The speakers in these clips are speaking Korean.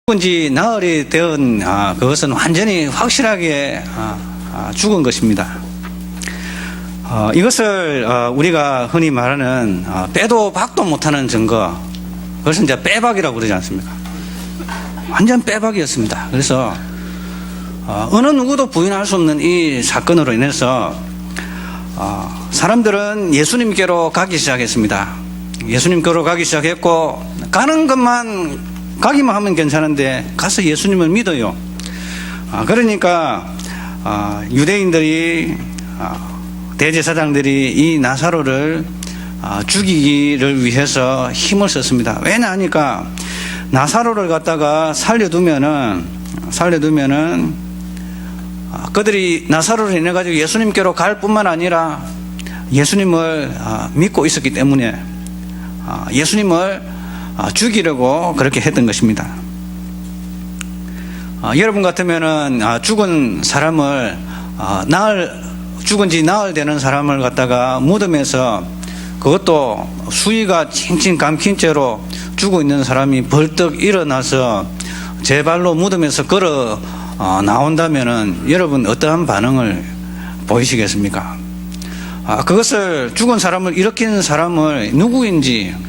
죽은지 나흘이 되은 그것은 완전히 확실하게 죽은 것입니다. 이것을 우리가 흔히 말하는 빼도 박도 못하는 증거, 그것은 이제 빼박이라고 그러지 않습니까? 완전 빼박이었습니다. 그래서 어느 누구도 부인할 수 없는 이 사건으로 인해서 사람들은 예수님께로 가기 시작했습니다. 예수님께로 가기 시작했고, 가는 것만 가기만 하면 괜찮은데 가서 예수님을 믿어요. 그러니까 유대인들이, 대제사장들이 이 나사로를 죽이기를 위해서 힘을 썼습니다. 왜냐 하니까 나사로를 갖다가 살려두면은 그들이 나사로를 인해 가지고 예수님께로 갈 뿐만 아니라 예수님을 믿고 있었기 때문에 예수님을 죽이려고 그렇게 했던 것입니다. 여러분 같으면은 죽은 사람을 죽은 지 나흘 되는 사람을 갖다가 무덤에서, 그것도 수위가 칭칭 감긴 채로 죽어 있는 사람이 벌떡 일어나서 제 발로 무덤에서 걸어 나온다면은 여러분 어떠한 반응을 보이시겠습니까? 그것을, 죽은 사람을 일으킨 사람을 누구인지,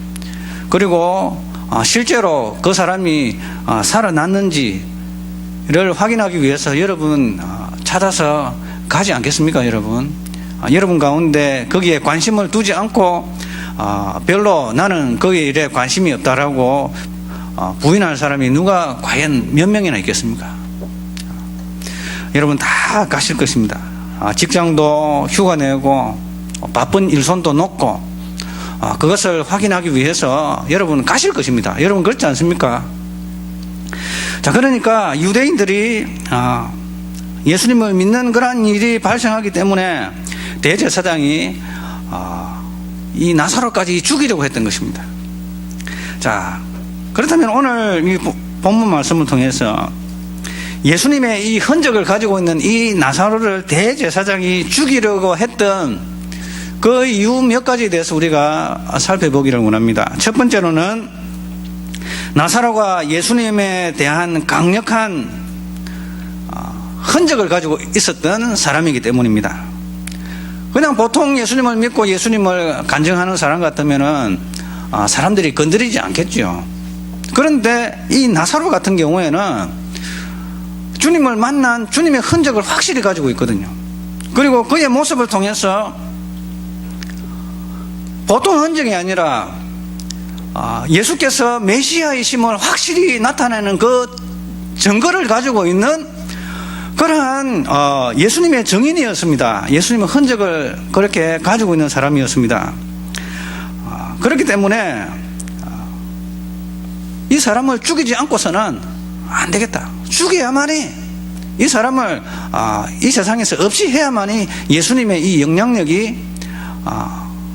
그리고 실제로 그 사람이 살아났는지를 확인하기 위해서 여러분 찾아서 가지 않겠습니까? 여러분 가운데 거기에 관심을 두지 않고 별로 나는 거기에 일에 관심이 없다라고 부인할 사람이 누가 과연 몇 명이나 있겠습니까? 여러분 다 가실 것입니다. 직장도 휴가 내고 바쁜 일손도 놓고 그것을 확인하기 위해서 여러분 가실 것입니다. 여러분 그렇지 않습니까? 자, 그러니까 유대인들이 예수님을 믿는 그런 일이 발생하기 때문에 대제사장이 이 나사로까지 죽이려고 했던 것입니다. 자, 그렇다면 오늘 이 본문 말씀을 통해서 예수님의 이 흔적을 가지고 있는 이 나사로를 대제사장이 죽이려고 했던 그 이유 몇 가지에 대해서 우리가 살펴보기를 원합니다. 첫 번째로는 나사로가 예수님에 대한 강력한 흔적을 가지고 있었던 사람이기 때문입니다. 그냥 보통 예수님을 믿고 예수님을 간증하는 사람 같으면은 사람들이 건드리지 않겠죠. 그런데 이 나사로 같은 경우에는 주님을 만난 주님의 흔적을 확실히 가지고 있거든요. 그리고 그의 모습을 통해서 보통 흔적이 아니라 예수께서 메시아이심을 확실히 나타내는 그 증거를 가지고 있는 그러한 예수님의 증인이었습니다. 예수님의 흔적을 그렇게 가지고 있는 사람이었습니다. 그렇기 때문에 이 사람을 죽이지 않고서는 안 되겠다. 죽여야만이, 이 사람을 이 세상에서 없이 해야만이 예수님의 이 영향력이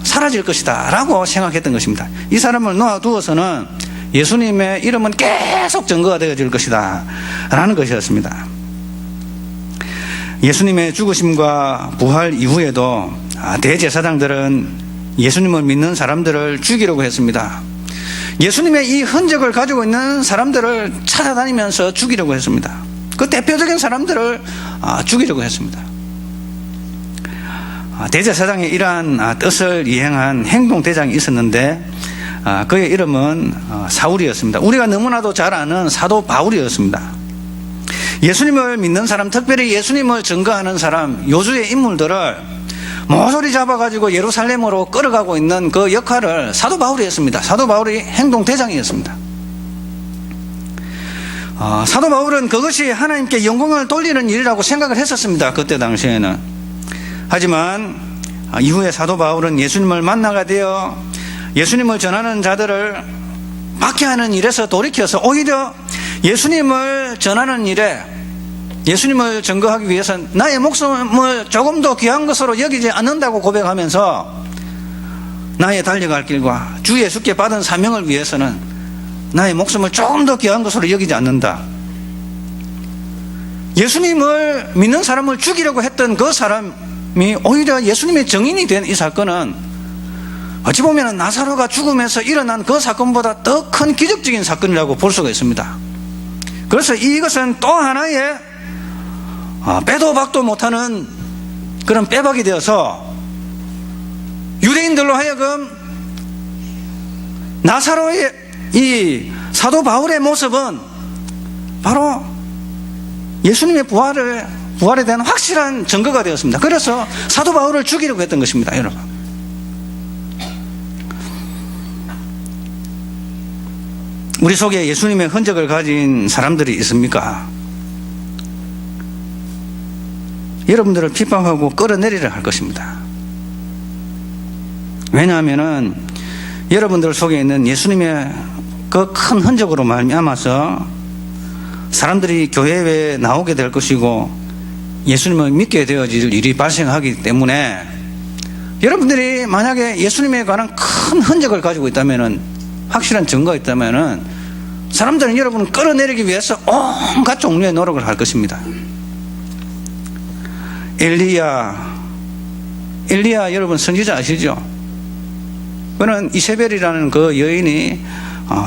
사라질 것이다 라고 생각했던 것입니다. 이 사람을 놓아두어서는 예수님의 이름은 계속 증거가 되어질 것이다 라는 것이었습니다. 예수님의 죽으심과 부활 이후에도 대제사장들은 예수님을 믿는 사람들을 죽이려고 했습니다. 예수님의 이 흔적을 가지고 있는 사람들을 찾아다니면서 죽이려고 했습니다. 그 대표적인 사람들을 죽이려고 했습니다. 대제사장의 이러한 뜻을 이행한 행동대장이 있었는데 그의 이름은 사울이었습니다. 우리가 너무나도 잘 아는 사도 바울이었습니다. 예수님을 믿는 사람, 특별히 예수님을 증거하는 사람, 요주의 인물들을 모조리 잡아가지고 예루살렘으로 끌어가고 있는 그 역할을 사도 바울이 했습니다. 사도 바울이 행동대장이었습니다. 사도 바울은 그것이 하나님께 영광을 돌리는 일이라고 생각을 했었습니다. 그때 당시에는. 하지만 이후에 사도 바울은 예수님을 만나게 되어 예수님을 전하는 자들을 박해하는 일에서 돌이켜서 오히려 예수님을 전하는 일에, 예수님을 증거하기 위해서 나의 목숨을 조금 더 귀한 것으로 여기지 않는다고 고백하면서 나의 달려갈 길과 주 예수께 받은 사명을 위해서는 나의 목숨을 조금 더 귀한 것으로 여기지 않는다. 예수님을 믿는 사람을 죽이려고 했던 그 사람이 오히려 예수님의 증인이 된 이 사건은 어찌 보면 나사로가 죽음에서 일어난 그 사건보다 더 큰 기적적인 사건이라고 볼 수가 있습니다. 그래서 이것은 또 하나의 빼도 박도 못하는 그런 빼박이 되어서 유대인들로 하여금 나사로의 이 사도 바울의 모습은 바로 예수님의 부활에 대한 확실한 증거가 되었습니다. 그래서 사도 바울을 죽이려고 했던 것입니다, 여러분. 우리 속에 예수님의 흔적을 가진 사람들이 있습니까? 여러분들을 핍박하고 끌어내리려 할 것입니다. 왜냐하면은 여러분들 속에 있는 예수님의 그 큰 흔적으로 말미암아서 사람들이 교회에 나오게 될 것이고 예수님을 믿게 되어질 일이 발생하기 때문에 여러분들이 만약에 예수님에 관한 큰 흔적을 가지고 있다면은, 확실한 증거가 있다면은 사람들은 여러분을 끌어내리기 위해서 온갖 종류의 노력을 할 것입니다. 엘리야 여러분 선지자 아시죠? 그는 이세벨이라는 그 여인이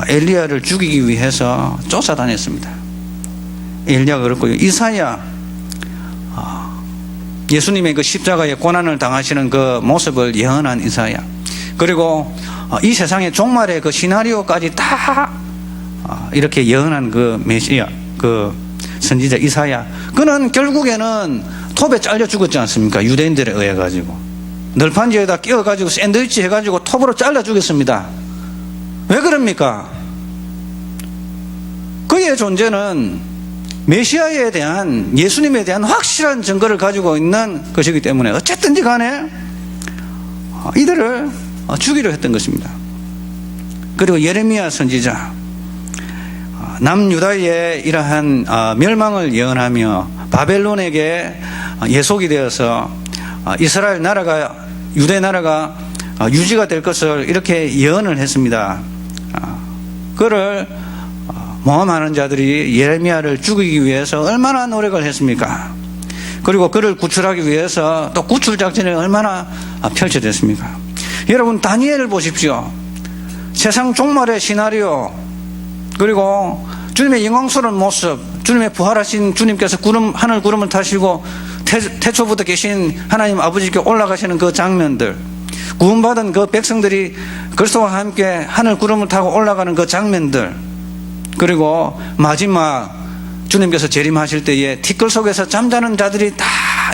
엘리야를 죽이기 위해서 쫓아다녔습니다. 엘리야가 그렇고요. 이사야, 예수님의 그 십자가의 고난을 당하시는 그 모습을 예언한 이사야, 그리고 이 세상의 종말의 그 시나리오까지 다 이렇게 예언한 그 메시아, 그 선지자 이사야, 그는 결국에는 톱에 잘려 죽었지 않습니까? 유대인들에 의해 가지고 널판지에다 끼워 가지고 샌드위치 해 가지고 톱으로 잘라 죽였습니다. 왜 그럽니까? 그의 존재는 메시아에 대한, 예수님에 대한 확실한 증거를 가지고 있는 것이기 때문에 어쨌든지 간에 이들을 죽이려 했던 것입니다. 그리고 예레미야 선지자, 남유다의 이러한 멸망을 예언하며 바벨론에게 예속이 되어서 이스라엘 나라가, 유대 나라가 유지가 될 것을 이렇게 예언을 했습니다. 그를 모함하는 자들이 예레미야를 죽이기 위해서 얼마나 노력을 했습니까? 그리고 그를 구출하기 위해서 또 구출 작전이 얼마나 펼쳐졌습니까? 여러분, 다니엘을 보십시오. 세상 종말의 시나리오, 그리고 주님의 영광스러운 모습, 주님의 부활하신 주님께서 하늘 구름을 타시고 태초부터 계신 하나님 아버지께 올라가시는 그 장면들, 구원받은 그 백성들이 그리스도와 함께 하늘 구름을 타고 올라가는 그 장면들, 그리고 마지막 주님께서 재림하실 때에 티끌 속에서 잠자는 자들이 다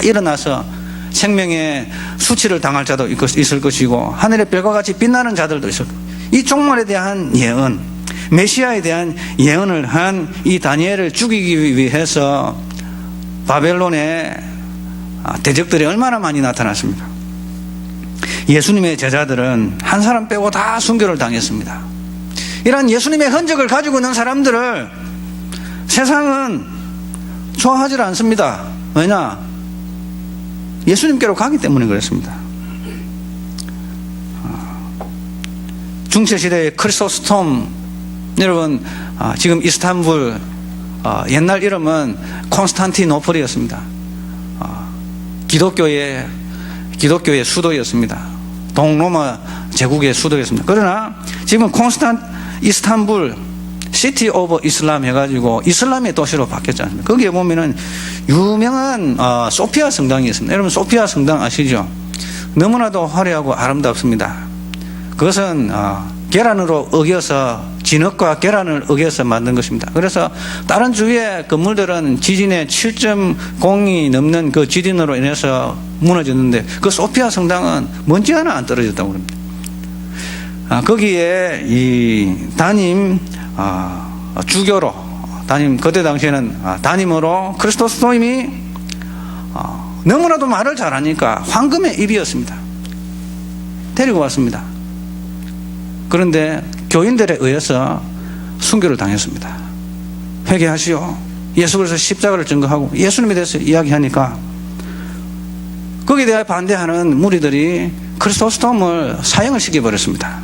일어나서 생명의 수치를 당할 자도 있을 것이고 하늘의 별과 같이 빛나는 자들도 있을 것이고, 이 종말에 대한 예언, 메시아에 대한 예언을 한 이 다니엘을 죽이기 위해서 바벨론의 대적들이 얼마나 많이 나타났습니까? 예수님의 제자들은 한 사람 빼고 다 순교를 당했습니다. 이런 예수님의 흔적을 가지고 있는 사람들을 세상은 좋아하지 않습니다. 왜냐? 예수님께로 가기 때문에 그렇습니다. 중세시대의 크리소스톰, 여러분, 지금 이스탄불, 옛날 이름은 콘스탄티노플이었습니다. 기독교의 수도였습니다. 동로마 제국의 수도였습니다. 그러나 지금 이스탄불 시티 오브 이슬람 해가지고 이슬람의 도시로 바뀌었지 않습니까? 거기에 보면은 유명한 소피아 성당이 있습니다. 여러분, 소피아 성당 아시죠? 너무나도 화려하고 아름답습니다. 그것은 계란으로 어겨서, 진흙과 계란을 어겨서 만든 것입니다. 그래서 다른 주위의 건물들은 지진의 7.0이 넘는 그 지진으로 인해서 무너졌는데 그 소피아 성당은 먼지 하나 안 떨어졌다고 합니다. 거기에 이 담임 주교로, 그때 당시에는 담임으로 크리스토스토임이 너무나도 말을 잘하니까 황금의 입이었습니다. 데리고 왔습니다. 그런데 교인들에 의해서 순교를 당했습니다. 회개하시오. 예수 그리스도 십자가를 증거하고 예수님에 대해서 이야기하니까 거기에 대해 반대하는 무리들이 크리스토스톰을 사형을 시켜버렸습니다.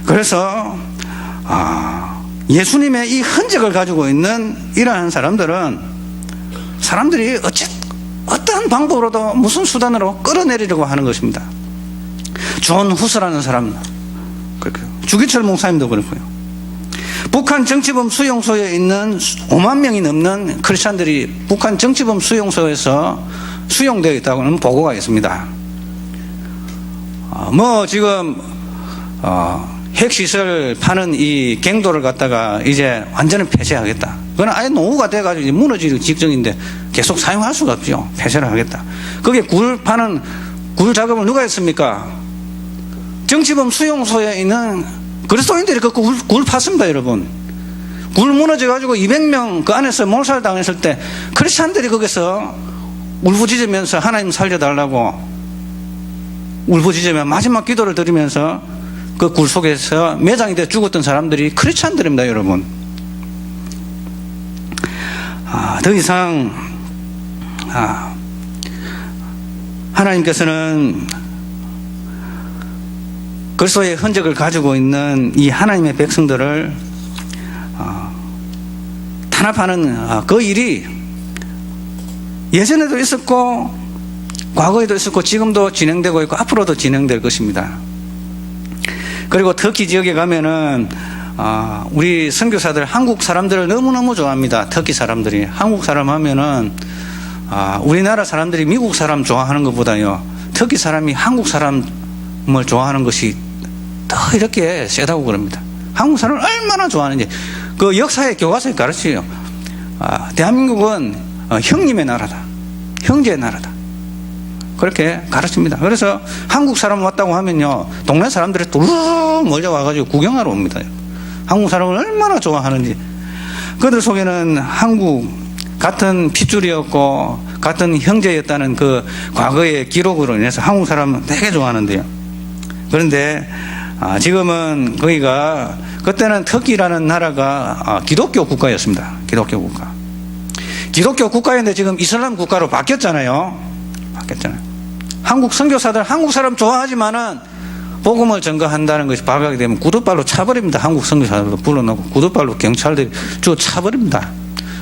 그래서 예수님의 이 흔적을 가지고 있는 이러한 사람들이 어떠한 방법으로도 무슨 수단으로 끌어내리려고 하는 것입니다. 존 후스라는 사람, 그렇고요. 주기철 목사님도 그렇고요. 북한 정치범 수용소에 있는 5만 명이 넘는 크리스찬들이 북한 정치범 수용소에서 수용되어 있다고는 보고가 있습니다. 지금 핵시설 파는 이 갱도를 갖다가 이제 완전히 폐쇄하겠다. 그건 아예 노후가 돼가지고 무너질 직전인데 계속 사용할 수가 없죠. 폐쇄를 하겠다. 거기에 굴 파는 굴 작업을 누가 했습니까? 정치범 수용소에 있는 그리스도인들이 그 굴 팠습니다, 여러분. 굴 무너져가지고 200명 그 안에서 몰살 당했을 때 크리스찬들이 거기서 울부짖으면서 하나님 살려달라고 울부짖으며 마지막 기도를 드리면서 그 굴 속에서 매장이 돼 죽었던 사람들이 크리스찬들입니다, 여러분. 더 이상 하나님께서는 그리스도의 흔적을 가지고 있는 이 하나님의 백성들을 탄압하는 그 일이 예전에도 있었고 과거에도 있었고 지금도 진행되고 있고 앞으로도 진행될 것입니다. 그리고 터키 지역에 가면은 우리 선교사들 한국 사람들을 너무너무 좋아합니다. 터키 사람들이 한국 사람 하면은 우리나라 사람들이 미국 사람 좋아하는 것보다요 터키 사람이 한국 사람을 좋아하는 것이 더 이렇게 세다고 그럽니다. 한국 사람을 얼마나 좋아하는지 그 역사의 교과서에 가르쳐요. 대한민국은 형님의 나라다, 형제의 나라다, 그렇게 가르칩니다. 그래서 한국 사람 왔다고 하면요 동네 사람들이 뚜루룩 몰려와가지고 구경하러 옵니다. 한국 사람을 얼마나 좋아하는지. 그들 속에는 한국 같은 핏줄이었고 같은 형제였다는 그 과거의 기록으로 인해서 한국 사람은 되게 좋아하는데요. 그런데 지금은 거기가 그때는 터키라는 나라가 기독교 국가였습니다. 기독교 국가. 기독교 국가였는데 지금 이슬람 국가로 바뀌었잖아요. 한국 선교사들 한국 사람 좋아하지만은 복음을 전가한다는 것이 발각이 되면 구두발로 차버립니다. 한국 선교사들도 불러놓고 구두발로 경찰들이 쭉 차버립니다.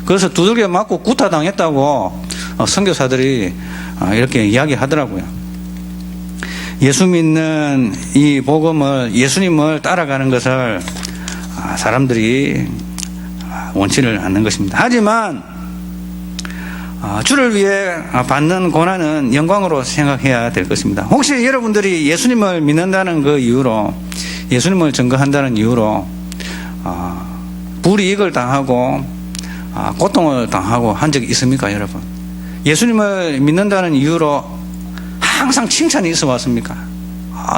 그래서 두들겨 맞고 구타당했다고 선교사들이 이렇게 이야기하더라고요. 예수 믿는 이 복음을 예수님을 따라가는 것을 사람들이 원치를 않는 것입니다. 하지만 주를 위해 받는 고난은 영광으로 생각해야 될 것입니다. 혹시 여러분들이 예수님을 믿는다는 그 이유로 예수님을 증거한다는 이유로 불이익을 당하고 고통을 당하고 한 적이 있습니까, 여러분? 예수님을 믿는다는 이유로 항상 칭찬이 있어 왔습니까?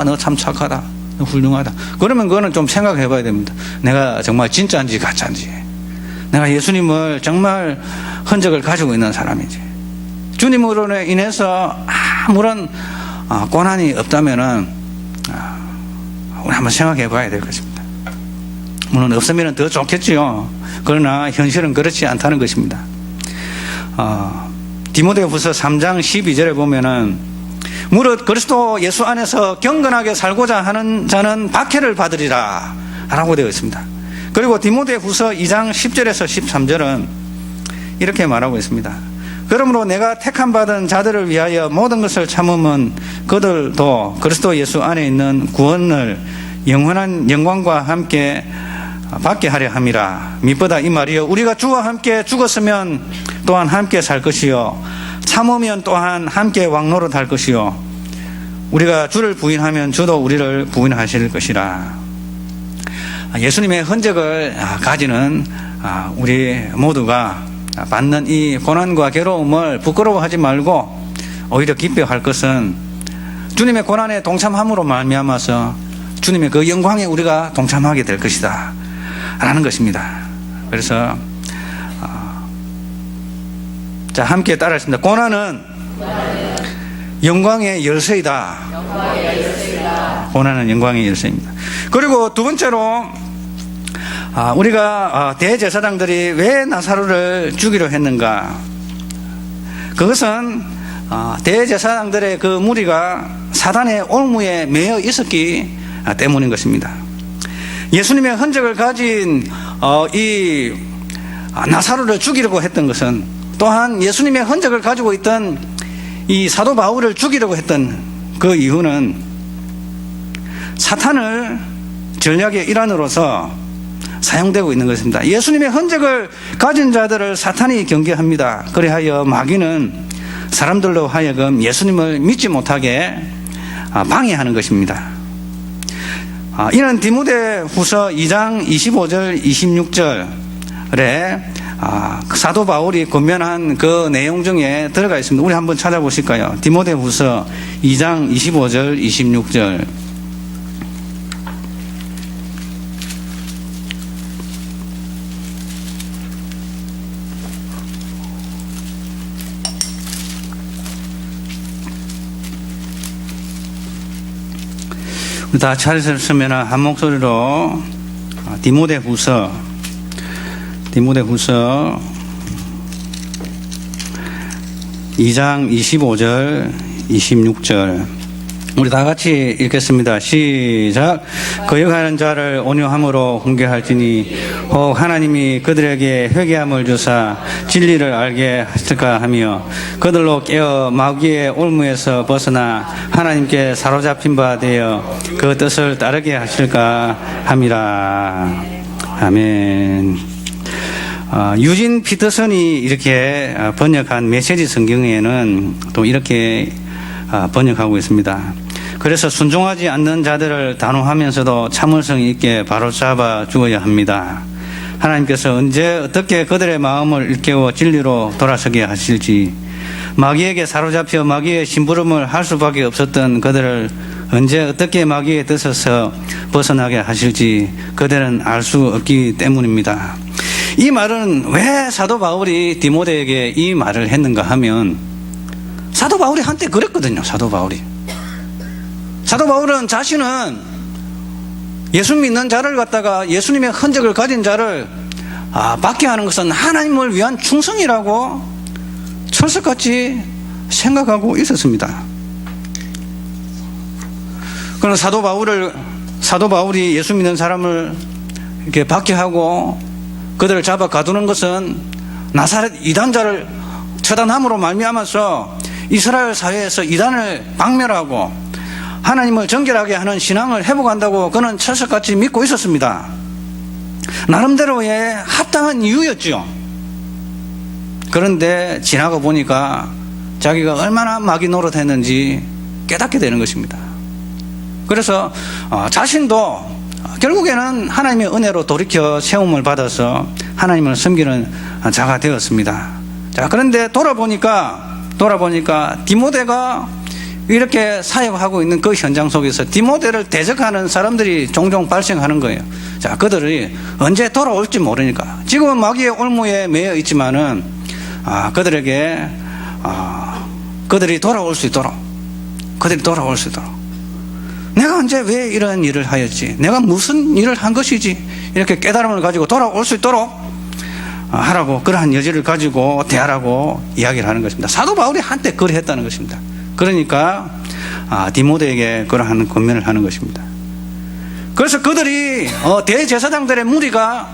너 참 착하다, 너 훌륭하다. 그러면 그거는 좀 생각해 봐야 됩니다. 내가 정말 진짜인지 가짜인지, 내가 예수님을 정말 흔적을 가지고 있는 사람인지. 주님으로 인해서 아무런 고난이 없다면은 우리 한번 생각해 봐야 될 것입니다. 물론 없으면 더 좋겠지요. 그러나 현실은 그렇지 않다는 것입니다. 디모데후서 3장 12절에 보면은 무릇 그리스도 예수 안에서 경건하게 살고자 하는 자는 박해를 받으리라 라고 되어 있습니다. 그리고 디모데후서 2장 10절에서 13절은 이렇게 말하고 있습니다. 그러므로 내가 택함 받은 자들을 위하여 모든 것을 참음은 그들도 그리스도 예수 안에 있는 구원을 영원한 영광과 함께 받게 하려 함이라. 미보다 이 말이요 우리가 주와 함께 죽었으면 또한 함께 살 것이요 참으면 또한 함께 왕노릇 할 것이요 우리가 주를 부인하면 주도 우리를 부인하실 것이라. 예수님의 흔적을 가지는 우리 모두가 받는 이 고난과 괴로움을 부끄러워하지 말고 오히려 기뻐할 것은 주님의 고난에 동참함으로 말미암아서 주님의 그 영광에 우리가 동참하게 될 것이다 라는 것입니다. 그래서 자 함께 따라하겠습니다. 고난은 영광의 열쇠이다. 고난은 영광의 열쇠입니다. 그리고 두 번째로 우리가 대제사장들이 왜 나사로를 죽이려 했는가? 그것은 대제사장들의 그 무리가 사단의 올무에 매여 있었기 때문인 것입니다. 예수님의 흔적을 가진 이 나사로를 죽이려고 했던 것은 또한 예수님의 흔적을 가지고 있던 이 사도 바울을 죽이려고 했던 그 이유는 사탄을 전략의 일환으로서 사용되고 있는 것입니다. 예수님의 흔적을 가진 자들을 사탄이 경계합니다. 그리하여 마귀는 사람들로 하여금 예수님을 믿지 못하게 방해하는 것입니다. 이는 디모데후서 2장 25절 26절에 사도 바울이 권면한 그 내용 중에 들어가 있습니다. 우리 한번 찾아보실까요? 디모데후서 2장 25절 26절. 다 찾으셨으면 한 목소리로 디모데후서 2장 25절 26절 우리 다 같이 읽겠습니다. 시작. 거역하는 자를 온유함으로 훈계할지니 혹 하나님이 그들에게 회개함을 주사 진리를 알게 하실까 하며 그들로 깨어 마귀의 올무에서 벗어나 하나님께 사로잡힌 바 되어 그 뜻을 따르게 하실까 함이라. 아멘. 유진 피터슨이 이렇게 번역한 메시지 성경에는 또 이렇게 번역하고 있습니다. 그래서 순종하지 않는 자들을 단호하면서도 참을성 있게 바로잡아 주어야 합니다. 하나님께서 언제 어떻게 그들의 마음을 일깨워 진리로 돌아서게 하실지, 마귀에게 사로잡혀 마귀의 심부름을 할 수밖에 없었던 그들을 언제 어떻게 마귀의 뜻에서 벗어나게 하실지 그들은 알 수 없기 때문입니다. 이 말은 왜 사도 바울이 디모데에게 이 말을 했는가 하면, 사도 바울이 한때 그랬거든요. 사도 바울은 자신은 예수 믿는 자를 갖다가 예수님의 흔적을 가진 자를 받게 하는 것은 하나님을 위한 충성이라고 철석같이 생각하고 있었습니다. 그러나 사도 바울이 예수 믿는 사람을 이렇게 받게 하고 그들을 잡아 가두는 것은 나사렛 이단자를 처단함으로 말미암아서 이스라엘 사회에서 이단을 박멸하고 하나님을 정결하게 하는 신앙을 회복한다고 그는 철석같이 믿고 있었습니다. 나름대로의 합당한 이유였죠. 그런데 지나고 보니까 자기가 얼마나 마귀 노릇했는지 깨닫게 되는 것입니다. 그래서 자신도 결국에는 하나님의 은혜로 돌이켜 세움을 받아서 하나님을 섬기는 자가 되었습니다. 자, 그런데 돌아보니까 디모데가 이렇게 사역하고 있는 그 현장 속에서 디모데를 대적하는 사람들이 종종 발생하는 거예요. 자, 그들이 언제 돌아올지 모르니까. 지금은 마귀의 올무에 매여 있지만은 그들에게 그들이 돌아올 수 있도록 내가 언제 왜 이런 일을 하였지, 내가 무슨 일을 한 것이지, 이렇게 깨달음을 가지고 돌아올 수 있도록 하라고, 그러한 여지를 가지고 대하라고 이야기를 하는 것입니다. 사도 바울이 한때 그랬다는 것입니다. 그러니까 디모데에게 그러한 권면을 하는 것입니다. 그래서 그들이 대제사장들의 무리가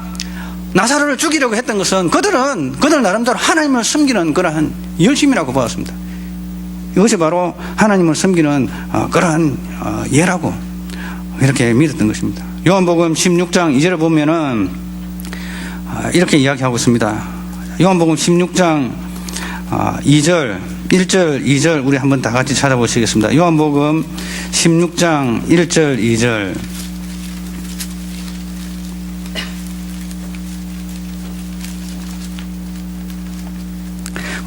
나사로를 죽이려고 했던 것은 그들 나름대로 하나님을 섬기는 그러한 열심이라고 보았습니다. 이것이 바로 하나님을 섬기는 그러한 예라고 이렇게 믿었던 것입니다. 요한복음 16장 2절을 보면은 이렇게 이야기하고 있습니다. 요한복음 16장 1절 2절 우리 한번 다 같이 찾아보시겠습니다. 요한복음 16장 1절 2절.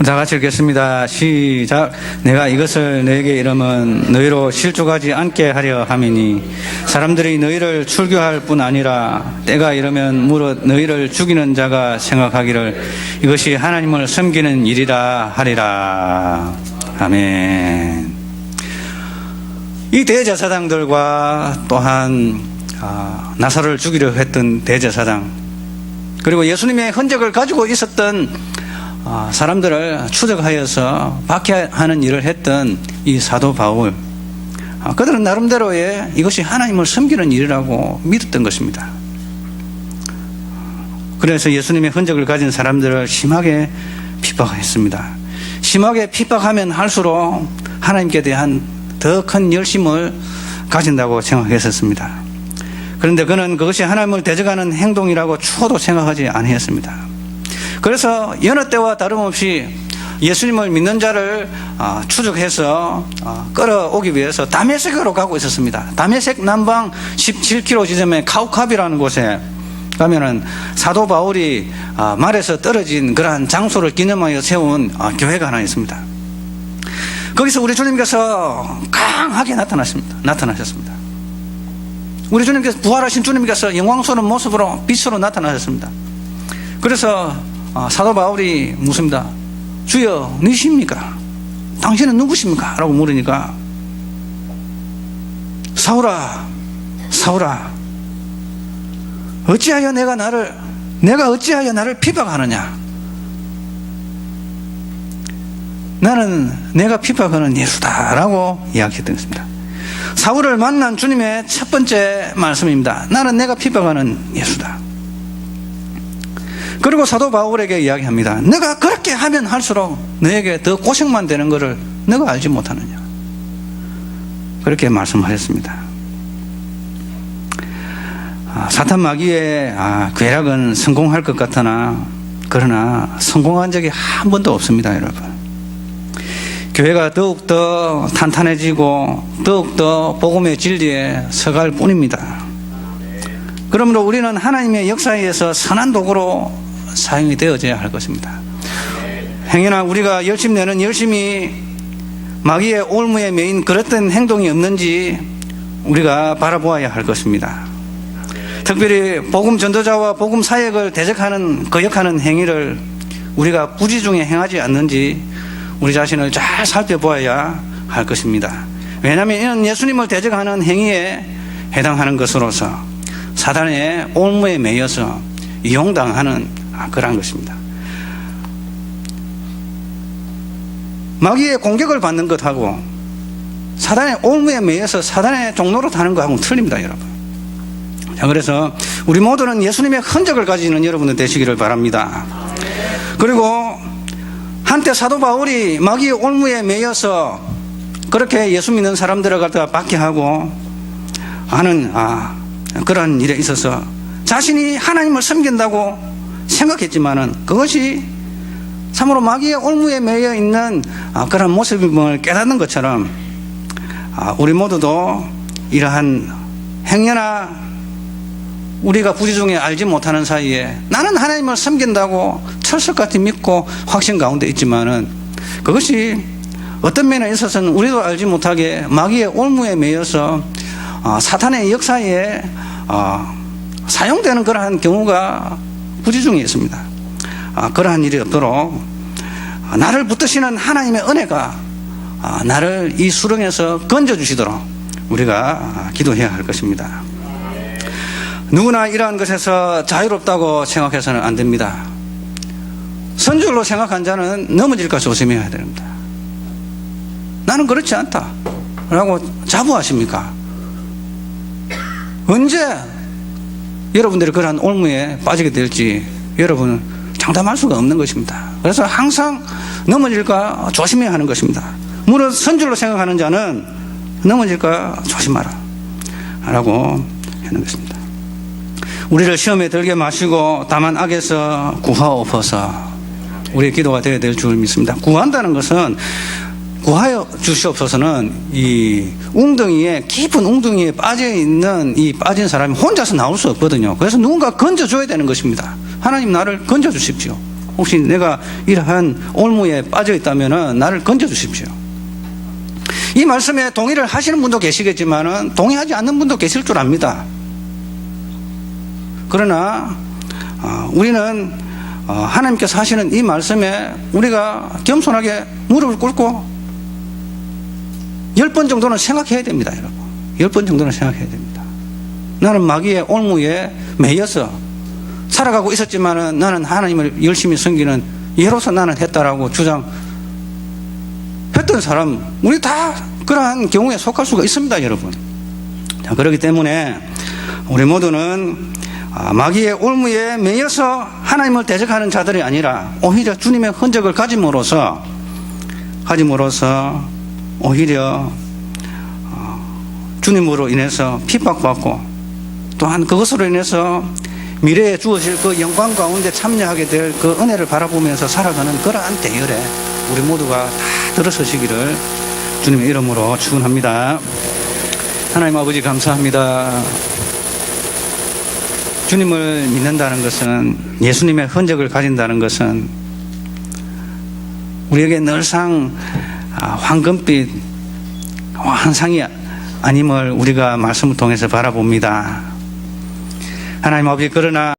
다 같이 읽겠습니다. 시작. 내가 이것을 너에게 이름은 너희로 실족하지 않게 하려 함이니 사람들이 너희를 출교할 뿐 아니라 때가 이르면 무릇 너희를 죽이는 자가 생각하기를 이것이 하나님을 섬기는 일이라 하리라. 아멘. 이 대제사장들과 또한 나사로를 죽이려 했던 대제사장, 그리고 예수님의 흔적을 가지고 있었던 사람들을 추적하여서 박해하는 일을 했던 이 사도 바울, 그들은 나름대로의 이것이 하나님을 섬기는 일이라고 믿었던 것입니다. 그래서 예수님의 흔적을 가진 사람들을 심하게 핍박했습니다. 심하게 핍박하면 할수록 하나님께 대한 더 큰 열심을 가진다고 생각했었습니다. 그런데 그는 그것이 하나님을 대적하는 행동이라고 추호도 생각하지 아니했습니다. 그래서 여느 때와 다름없이 예수님을 믿는 자를 추적해서 끌어오기 위해서 다메섹으로 가고 있었습니다. 다메섹 남방 17km 지점에 카우캅이라는 곳에 가면은 사도 바울이 말에서 떨어진 그러한 장소를 기념하여 세운 교회가 하나 있습니다. 거기서 우리 주님께서 강하게 나타나셨습니다. 우리 주님께서, 부활하신 주님께서 영광스러운 모습으로 빛으로 나타나셨습니다. 그래서 사도 바울이 묻습니다. 주여, 니십니까? 당신은 누구십니까? 라고 물으니까, 사울아, 어찌하여 내가 어찌하여 나를 핍박하느냐? 나는 내가 핍박하는 예수다 라고 이야기했던 것입니다. 사울을 만난 주님의 첫 번째 말씀입니다. 나는 내가 핍박하는 예수다. 그리고 사도 바울에게 이야기합니다. 내가 그렇게 하면 할수록 너에게 더 고생만 되는 것을 너가 알지 못하느냐. 그렇게 말씀하셨습니다. 사탄 마귀의 괴락은 성공할 것 같으나 그러나 성공한 적이 한 번도 없습니다, 여러분. 교회가 더욱더 탄탄해지고 더욱더 복음의 진리에 서갈 뿐입니다. 그러므로 우리는 하나님의 역사에 의해서 선한 도구로 사용이 되어져야 할 것입니다. 행여나 우리가 열심히 마귀의 올무에 매인 그릇된 행동이 없는지 우리가 바라보아야 할 것입니다. 특별히 복음 전도자와 복음 사역을 대적하는 거역하는 행위를 우리가 부지중에 행하지 않는지 우리 자신을 잘 살펴보아야 할 것입니다. 왜냐하면 이는 예수님을 대적하는 행위에 해당하는 것으로서 사단의 올무에 매여서 이용당하는 그러한 것입니다. 마귀의 공격을 받는 것하고 사단의 올무에 매여서 사단의 종로로 타는 것하고는 틀립니다, 여러분. 자, 그래서 우리 모두는 예수님의 흔적을 가지는 여러분들 되시기를 바랍니다. 그리고 한때 사도 바울이 마귀의 올무에 매여서 그렇게 예수 믿는 사람들을 갖다가 박해하고 하는 그런 일에 있어서 자신이 하나님을 섬긴다고 생각했지만은 그것이 참으로 마귀의 올무에 매여 있는 그런 모습임을 깨닫는 것처럼 우리 모두도 이러한 행여나 우리가 부지중에 알지 못하는 사이에 나는 하나님을 섬긴다고 철석같이 믿고 확신 가운데 있지만은 그것이 어떤 면에 있어서는 우리도 알지 못하게 마귀의 올무에 매여서 사탄의 역사에 사용되는 그러한 경우가 부지중에 있습니다. 그러한 일이 없도록 나를 붙드시는 하나님의 은혜가 나를 이 수렁에서 건져주시도록 우리가 기도해야 할 것입니다. 누구나 이러한 것에서 자유롭다고 생각해서는 안 됩니다. 선줄로 생각한 자는 넘어질까 조심해야 됩니다. 나는 그렇지 않다 라고 자부하십니까? 언제 여러분들이 그러한 올무에 빠지게 될지 여러분은 장담할 수가 없는 것입니다. 그래서 항상 넘어질까 조심해야 하는 것입니다. 무릇 선줄로 생각하는 자는 넘어질까 조심하라 라고 하는 것입니다. 우리를 시험에 들게 마시고 다만 악에서 구하옵소서. 우리의 기도가 되어야 될 줄 믿습니다. 구한다는 것은 구하여 주시옵소서는 이 웅덩이에 깊은 웅덩이에 빠져 있는 이 빠진 사람이 혼자서 나올 수 없거든요. 그래서 누군가 건져줘야 되는 것입니다. 하나님 나를 건져 주십시오. 혹시 내가 이러한 올무에 빠져 있다면은 나를 건져 주십시오. 이 말씀에 동의를 하시는 분도 계시겠지만은 동의하지 않는 분도 계실 줄 압니다. 그러나 우리는 하나님께서 하시는 이 말씀에 우리가 겸손하게 무릎을 꿇고 10번 정도는 생각해야 됩니다, 여러분. 10번 정도는 생각해야 됩니다. 나는 마귀의 올무에 매여서 살아가고 있었지만은 나는 하나님을 열심히 섬기는 예로서 나는 했다라고 주장했던 사람, 우리 다 그러한 경우에 속할 수가 있습니다, 여러분. 자, 그렇기 때문에 우리 모두는 마귀의 올무에 매여서 하나님을 대적하는 자들이 아니라 오히려 주님의 흔적을 가짐으로써 오히려 주님으로 인해서 핍박받고 또한 그것으로 인해서 미래에 주어질 그 영광 가운데 참여하게 될 그 은혜를 바라보면서 살아가는 그러한 대열에 우리 모두가 다 들어서시기를 주님의 이름으로 축원합니다. 하나님 아버지 감사합니다. 주님을 믿는다는 것은, 예수님의 흔적을 가진다는 것은 우리에게 늘상 황금빛 환상이 아님을 우리가 말씀을 통해서 바라봅니다. 하나님 아버지, 그러나